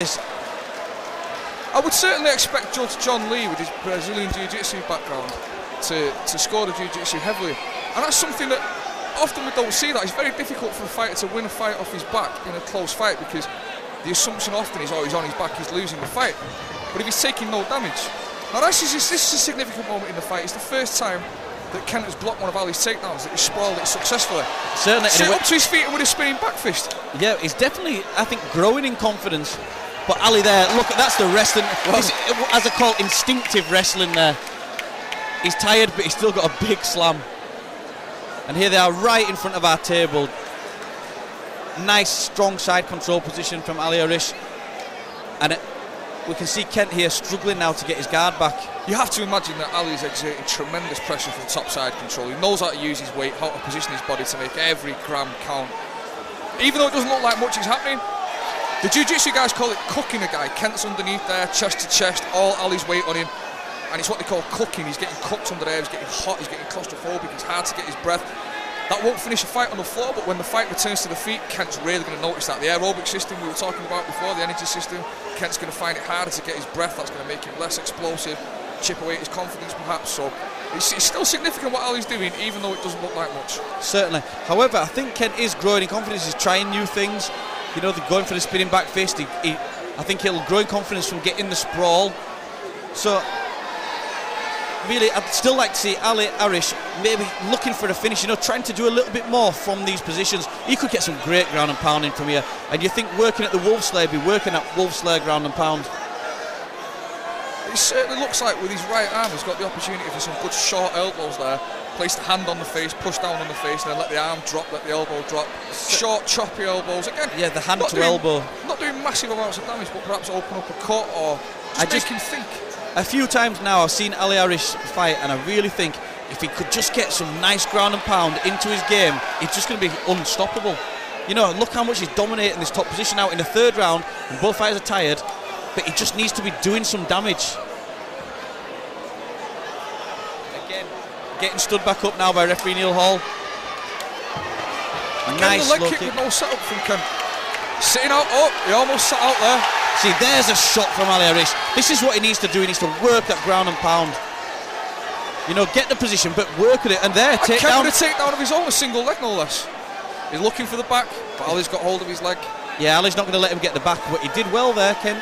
I would certainly expect Judge John Lee, with his Brazilian Jiu-Jitsu background, to score the Jiu-Jitsu heavily, and that's something that often we don't see. That it's very difficult for a fighter to win a fight off his back in a close fight, because the assumption often is, oh, he's on his back, he's losing the fight. But if he's taking no damage, now this is a significant moment in the fight. It's the first time that Kent has blocked one of Ali's takedowns, that he's spoiled it successfully. Certainly. Sit up to his feet and with a spinning back fist. Yeah, he's definitely, I think, growing in confidence. But Ali there, look, that's the wrestling, as I call it, instinctive wrestling there. He's tired, but he's still got a big slam. And here they are right in front of our table. Nice, strong side control position from Ali Arish. And we can see Kent here struggling now to get his guard back. You have to imagine that Ali is exerting tremendous pressure for the top side control. He knows how to use his weight, how to position his body to make every gram count. Even though it doesn't look like much is happening, the Jiu-Jitsu guys call it cooking a guy. Kent's underneath there, chest to chest, all Ali's weight on him. And it's what they call cooking. He's getting cooked under there, he's getting hot, he's getting claustrophobic, it's hard to get his breath. That won't finish a fight on the floor, but when the fight returns to the feet, Kent's really going to notice that. The aerobic system we were talking about before, the energy system, Kent's going to find it harder to get his breath. That's going to make him less explosive, chip away at his confidence perhaps. So it's still significant what Ali's doing, even though it doesn't look like much. Certainly. However, I think Kent is growing in confidence. He's trying new things. You know, they're going for the spinning back fist. I think he'll grow in confidence from getting the sprawl. So really, I'd still like to see Ali Arish maybe looking for a finish, you know, trying to do a little bit more from these positions. He could get some great ground and pounding from here. And you think working at the Wolf Slayer, be working at Wolf Slayer ground and pound. It certainly looks like with his right arm, he's got the opportunity for some good short elbows there. Place the hand on the face, push down on the face, and then let the arm drop, let the elbow drop. Short, choppy elbows. Again, yeah, the hand to elbow. Not doing massive amounts of damage, but perhaps open up a cut or just make him think. A few times now I've seen Ali Arish fight, and I really think if he could just get some nice ground and pound into his game, it's just going to be unstoppable. You know, look how much he's dominating this top position out in the third round, and both fighters are tired, but he just needs to be doing some damage. Again, getting stood back up now by referee Neil Hall. A nice leg kick with no setup from Kent. Sitting out, he almost sat out there. See, there's a shot from Ali Arish. This is what he needs to do. He needs to work that ground and pound. You know, get the position, but work at it. And there, takedown. Kent with a takedown of his own, a single leg no less. He's looking for the back, but Ali's got hold of his leg. Yeah, Ali's not going to let him get the back, but he did well there, Kent.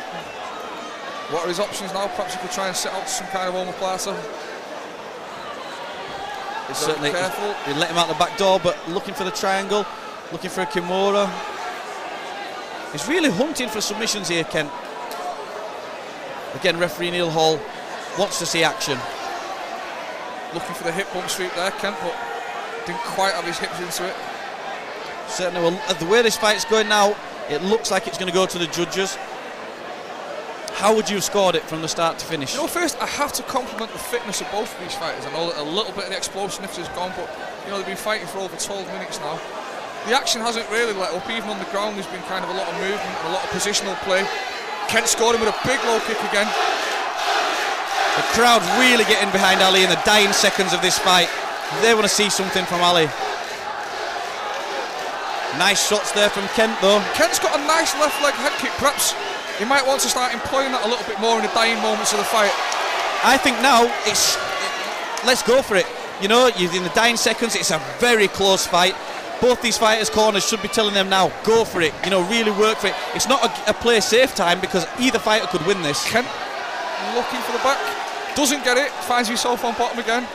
What are his options now? Perhaps he could try and set out some kind of omoplata. He's certainly careful. He let him out the back door, but looking for the triangle, looking for a Kimura. He's really hunting for submissions here, Kent. Again, referee Neil Hall wants to see action. Looking for the hip bump sweep there, Kent, but didn't quite have his hips into it. Certainly, well, the way this fight's going now, it looks like it's going to go to the judges. How would you have scored it from the start to finish? You know, first, I have to compliment the fitness of both of these fighters. I know that a little bit of the explosiveness has gone, but, you know, they've been fighting for over 12 minutes now. The action hasn't really let up. Even on the ground, there's been kind of a lot of movement and a lot of positional play. Kent scored him with a big low kick again. The crowd really getting behind Ali in the dying seconds of this fight. They want to see something from Ali. Nice shots there from Kent, though. Kent's got a nice left leg head kick. Perhaps he might want to start employing that a little bit more in the dying moments of the fight. I think now let's go for it. You know, in the dying seconds, it's a very close fight. Both these fighters' corners should be telling them now, go for it, you know, really work for it. It's not a play safe time, because either fighter could win this. Kent looking for the back, doesn't get it, finds himself on bottom again.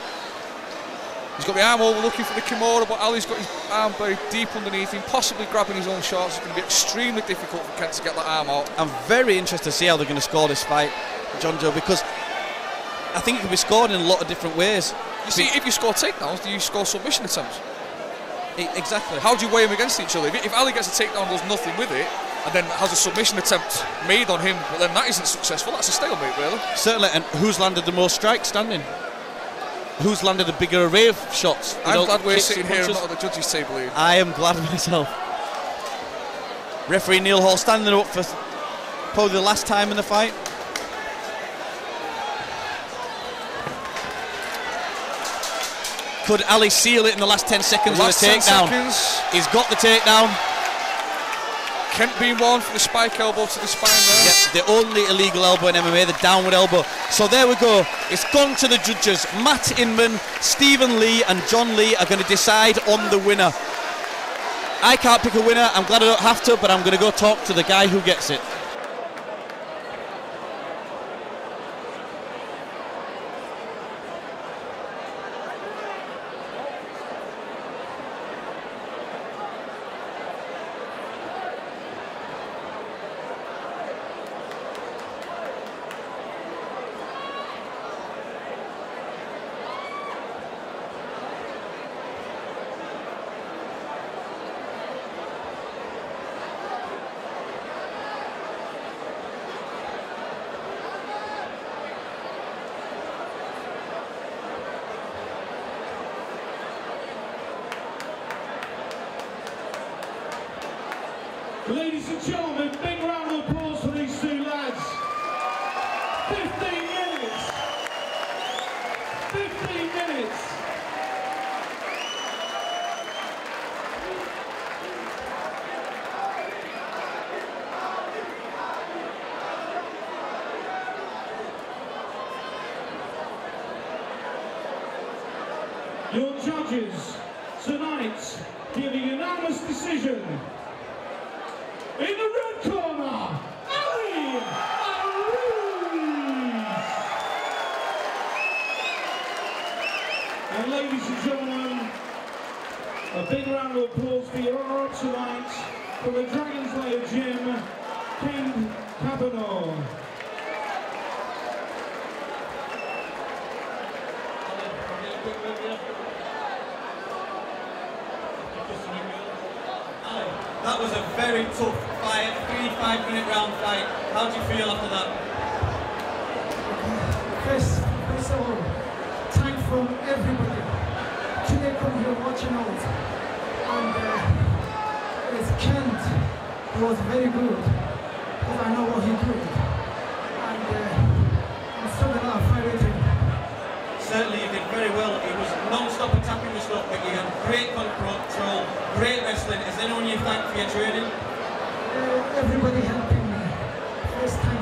He's got the arm over looking for the Kimura, but Ali's got his arm very deep underneath him, possibly grabbing his own shorts. It's going to be extremely difficult for Kent to get that arm out. I'm very interested to see how they're going to score this fight, John Joe, because I think it can be scored in a lot of different ways. You see, if you score takedowns, do you score submission attempts? Exactly. How do you weigh him against each other? If Ali gets a takedown, does nothing with it, and then has a submission attempt made on him, but then that isn't successful, that's a stalemate, really. Certainly, and who's landed the most strikes standing? Who's landed a bigger array of shots? I'm glad we're sitting here and not at the judges' table here. I am glad myself. Referee Neil Hall standing up for probably the last time in the fight. Could Ali seal it in the last 10 seconds with a takedown? He's got the takedown. Kent being warned for the spike elbow to the spine there. Yep, the only illegal elbow in MMA, the downward elbow. So there we go. It's gone to the judges. Matt Inman, Stephen Lee and John Lee are going to decide on the winner. I can't pick a winner. I'm glad I don't have to, but I'm going to go talk to the guy who gets it. Ladies and gentlemen, big round of applause for these two lads. 15 minutes. 15 minutes. Your judges tonight give a unanimous decision. In the red corner, Arish! And ladies and gentlemen, a big round of applause for your honor tonight from the Dragon's Lair Gym, King Kauppinnen. That was a very tough fight, 3 5-minute round fight. How do you feel after that? First of all, thank from everybody. Today come here watching out. And it's Kent, he was very good. Because I know what he did. And I'm so glad I fight with him. Certainly you did very well. He was non-stop attacking the stuff, but you had great control, great wrestling. Is anyone you thank for your training? Everybody helping me. First time